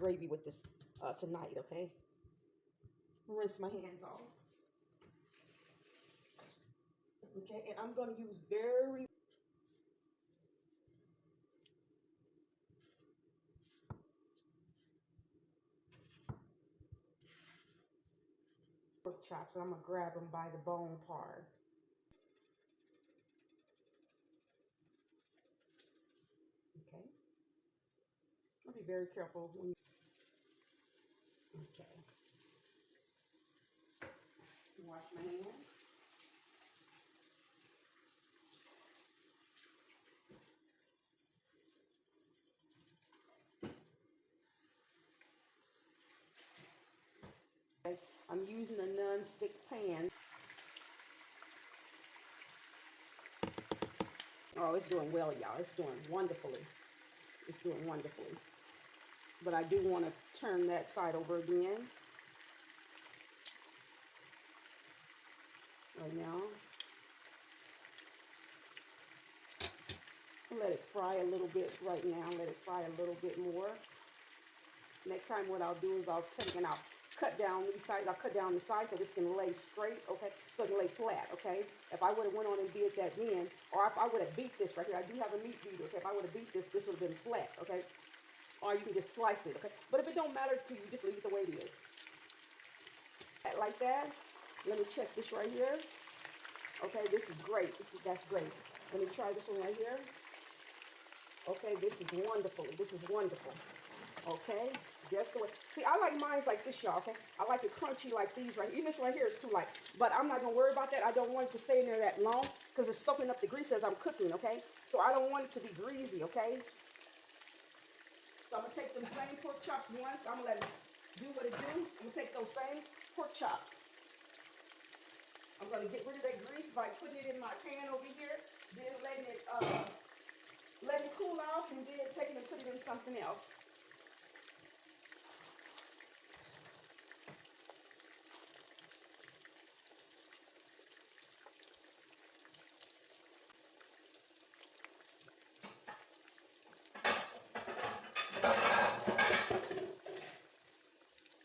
gravy with this tonight, okay? Rinse my hands off. Okay, and I'm going to use very pork chops, and I'm going to grab them by the bone part. Okay. I'll be very careful when you... Okay. Wash my hands. Okay. I'm using a non-stick pan. Oh, it's doing well, y'all. It's doing wonderfully. It's doing wonderfully. But I do want to turn that side over again. Right now. Let it fry a little bit right now. Let it fry a little bit more. Next time what I'll do is I'll take and I'll cut down these sides. I'll cut down the sides so this can lay straight, okay? So it can lay flat, okay? If I would have went on and did that then, or if I would have beat this right here, I do have a meat beater, okay? If I would have beat this, this would have been flat, okay? Or you can just slice it, okay? But if it don't matter to you, just leave it the way it is. Like that. Let me check this right here. Okay, this is great. That's great. Let me try this one right here. Okay, this is wonderful. This is wonderful. Okay, just the way. See, I like mine like this, y'all, okay? I like it crunchy like these right here. Even this right here is too light. But I'm not going to worry about that. I don't want it to stay in there that long because it's soaking up the grease as I'm cooking, okay? So I don't want it to be greasy, okay? So I'm going to take them same pork chops once. I'm going to let it do what it do. I'm going to take those same pork chops. I'm going to get rid of that grease by putting it in my pan over here. Then letting it cool off and then taking it and putting it in something else.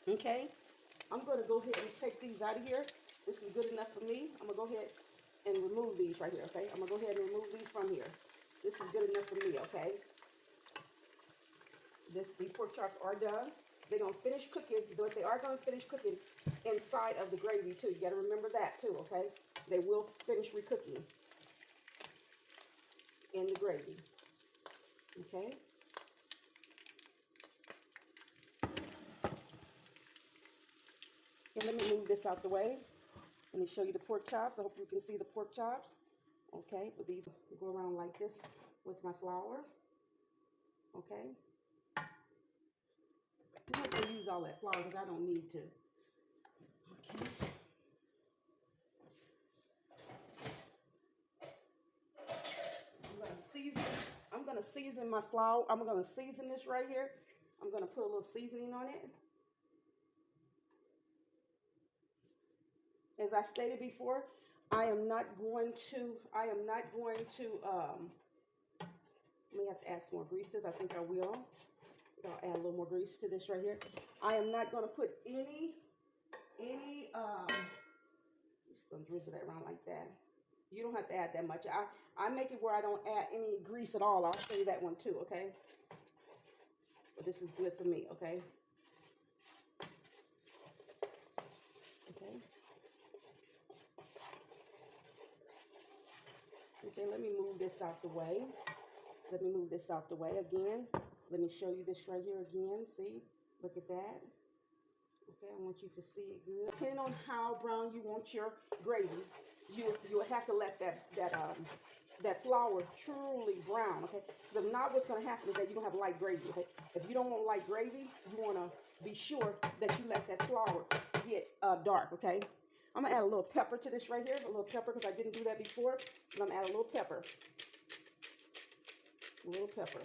Okay, I'm going to go ahead and take these out of here. This is good enough for me. I'm going to go ahead and remove these right here, okay? I'm going to go ahead and remove these from here. This is good enough for me, okay? These pork chops are done. They're going to finish cooking, but they are going to finish cooking inside of the gravy too. You got to remember that too, okay? They will finish recooking in the gravy, okay? And let me move this out the way. Let me show you the pork chops. I hope you can see the pork chops. Okay, but these go around like this with my flour. Okay. I'm not going to use all that flour because I don't need to. Okay. I'm going to season my flour. I'm going to season this right here. I'm going to put a little seasoning on it. As I stated before, I am not going to, I may have to add some more greases. I think I will. I'll add a little more grease to this right here. I am not going to put any, just going to drizzle that around like that. You don't have to add that much. I make it where I don't add any grease at all. I'll show you that one too, okay? But this is good for me, okay? Okay. Okay, let me move this out the way. Let me move this out the way again. Let me show you this right here again. See? Look at that. Okay, I want you to see it good. Depending on how brown you want your gravy, you will have to let that flour truly brown, okay? Because now what's going to happen is that you're going to have light gravy, okay? If you don't want light gravy, you want to be sure that you let that flour get dark, okay? I'm going to add a little pepper to this right here, a little pepper because I didn't do that before. And I'm going to add a little pepper. A little pepper.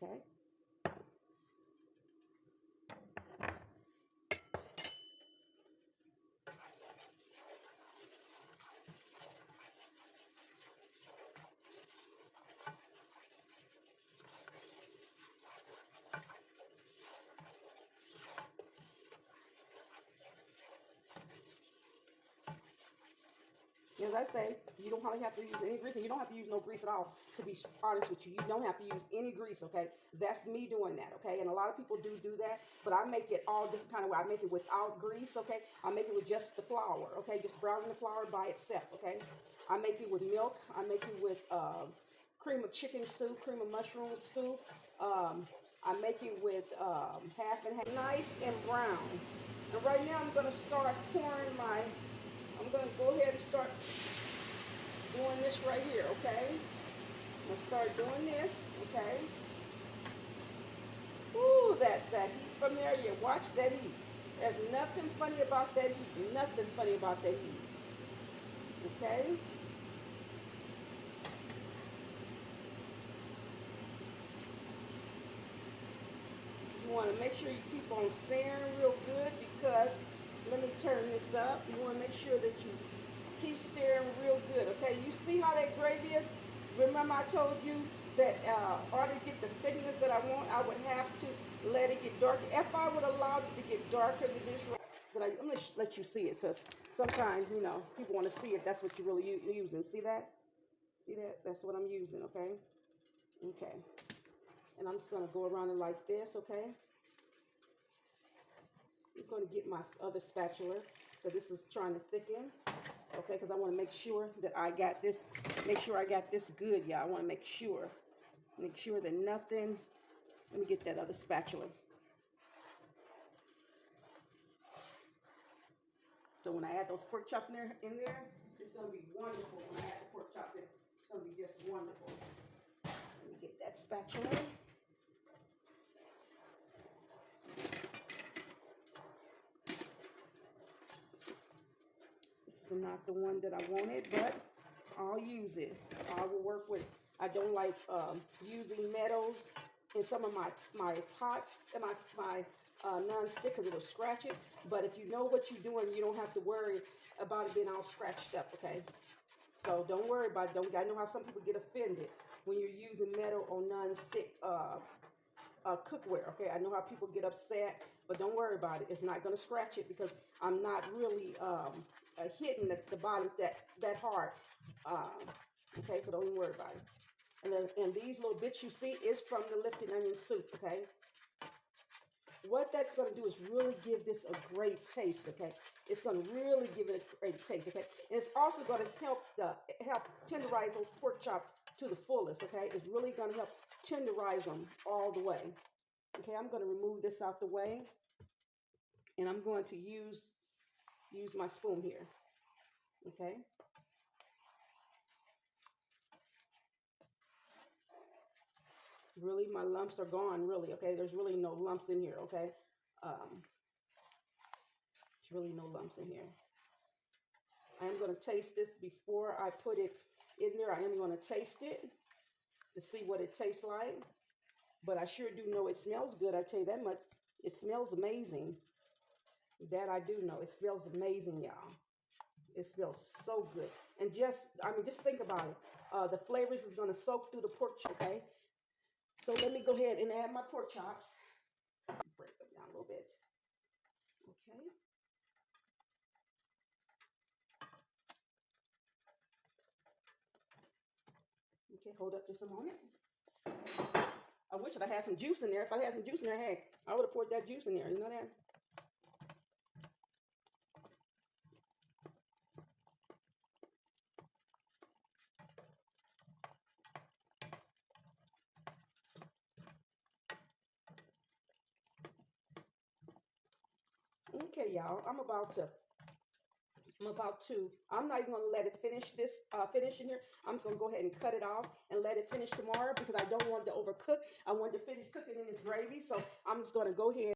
Okay. as I say, you don't probably have to use any grease, and you don't have to use no grease at all, to be honest with you. You don't have to use any grease, okay? That's me doing that, okay? And a lot of people do that, but I make it all different kind of way. I make it without grease, okay? I make it with just the flour, okay? Just browning the flour by itself, okay? I make it with milk. I make it with cream of chicken soup, cream of mushroom soup. I make it with half and half, nice and brown. And right now I'm going to start pouring I'm going to go ahead and start doing this right here, okay? I'm going to start doing this, okay? Ooh, that heat from there, you watch that heat. There's nothing funny about that heat, nothing funny about that heat, okay? You want to make sure you keep on stirring real good, because, let me turn this up, you want to make sure that you keep stirring real good, okay? You see how that gravy is? Remember I told you that in order to get the thickness that I want, I would have to let it get darker. If I would allow it to get darker than this, I'm going to let you see it. So sometimes, you know, people want to see it. That's what you're really using. See that? See that? That's what I'm using, okay? Okay. And I'm just going to go around it like this, okay? I'm going to get my other spatula, so this is trying to thicken, okay? Because I want to make sure that I got this, good, y'all. I want to make sure that nothing, let me get that other spatula. So when I add those pork chops in there, it's going to be wonderful. When I add the pork chops in, it's going to be just wonderful. Let me get that spatula. This is not the one that I wanted, but I'll use it. I will work with it. I don't like using metals in some of my pots and my non-stick, because it'll scratch it. But if you know what you're doing, you don't have to worry about it being all scratched up, okay? So don't worry about it. I know how some people get offended when you're using metal or non-stick cookware, okay? I know how people get upset, but don't worry about it. It's not going to scratch it, because I'm not really hitting the bottom that hard. Okay, so don't even worry about it. And these little bits you see is from the lifted onion soup, okay? What that's going to do is really give this a great taste, okay? It's going to really give it a great taste, okay? And it's also going to help tenderize those pork chops to the fullest, okay? It's really going to help tenderize them all the way. Okay, I'm going to remove this out the way, and I'm going to use my spoon here, okay? Really, my lumps are gone, really, okay? There's really no lumps in here, okay? There's really no lumps in here. I am going to taste this before I put it in there. I am going to taste it to see what it tastes like. But I sure do know it smells good. I tell you that much. It smells amazing. That I do know. It smells amazing, y'all. It smells so good. And just think about it. The flavors is going to soak through the pork chop, okay? So let me go ahead and add my pork chops. Break them down a little bit. Okay. Okay, hold up just a moment. I wish I had some juice in there. If I had some juice in there, hey, I would have poured that juice in there. You know that? Okay, y'all. I'm not even gonna let it finish in here. I'm just gonna go ahead and cut it off and let it finish tomorrow, because I don't want it to overcook. I want to finish cooking in this gravy. So I'm just gonna go ahead